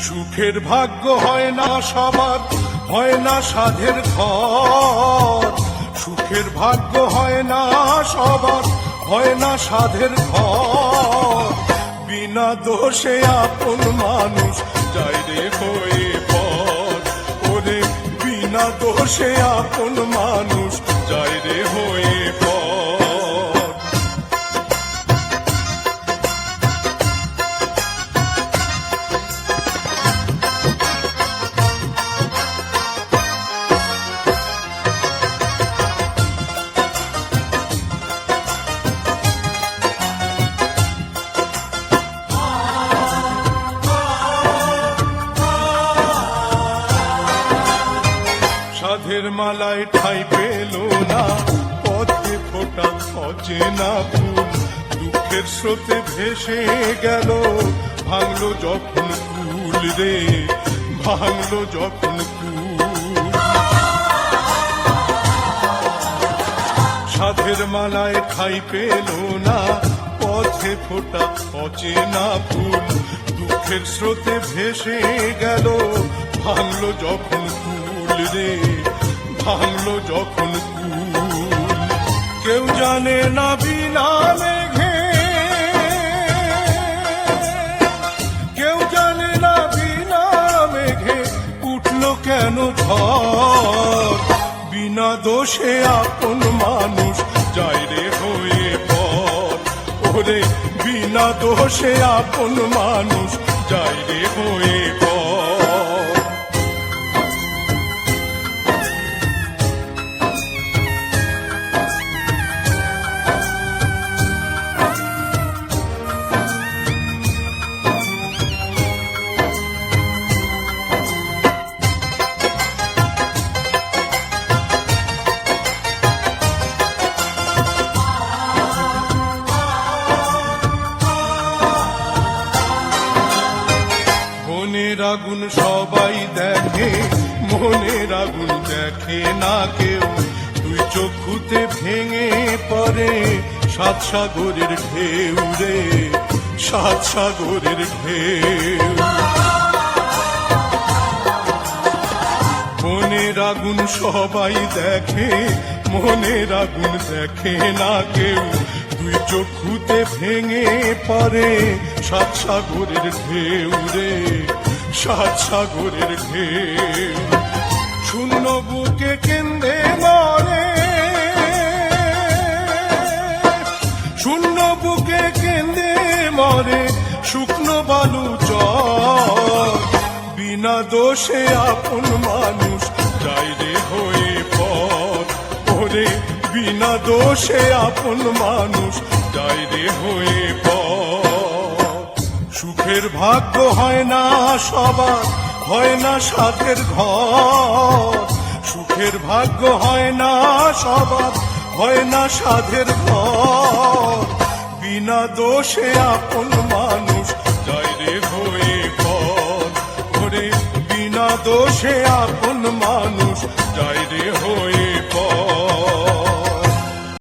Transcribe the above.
সুখের ভাগ্য হয় না সবার, হয় না সাধের ঘর। সুখের ভাগ্য হয় না সবার, হয় না সাধের ঘর। বিনা দোষে আপন মানুষ যায় রে হয়ে পর। ওরে বিনা দোষে আপন মানুষ যায় রে হয়ে পর। সাধের মালায় ঠাঁই পেল না, পথে ফোটা অচেনা ফুল। দুঃখের স্রোতে ভেসে গেল, ভাঙলো যখন কুল রে, ভাঙলো যখন কুল। সাধের মালায় ঠাঁই পেল না, পথে ফোটা অচেনা ফুল। দুঃখের স্রোতে ভেসে গেল, ভাঙলো যখন কুল রে, ভাঙলো যখন কুল। কেউ জানে না বিনা মেঘে, কেউ জানে না বিনা মেঘে উঠলো কেন ঝড়। বিনা দোষে আপন মানুষ যায় রে হয়ে পর। ওরে বিনা দোষে আপন মানুষ যায় রে হয়ে পর। মনের আগুন সবাই দেখে, মনের আগুন দেখে না কেউ। দুই চক্ষুতে ভেঙে পড়ে সাত সাগরের ঢেউ রে, সাত সাগরের ঢেউ। মনের আগুন সবাই দেখে, মনের আগুন দেখে না কেউ। দুই চক্ষুতে ভেঙে পড়ে সাত সাগরের ঢেউ রে, সাত সাগরের ঢেউ। শূন্য বুকে কেন্দ্রে মরে, শূন্য বুকে কেন্দ্রে মরে শুকনো বালু চর। বিনা দোষে আপন মানুষ যায় রে হয়ে পর। ওরে বিনা দোষে আপন মানুষ যায় রে হয়ে পর। সুখের ভাগ্য হয় না সবার, হয় না সাধের ঘর। সুখের ভাগ্য হয় না সবার, হয় না সাধের ঘর। বিনা দোষে আপন মানুষ যায় রে হয়ে পর। ওরে বিনা দোষে আপন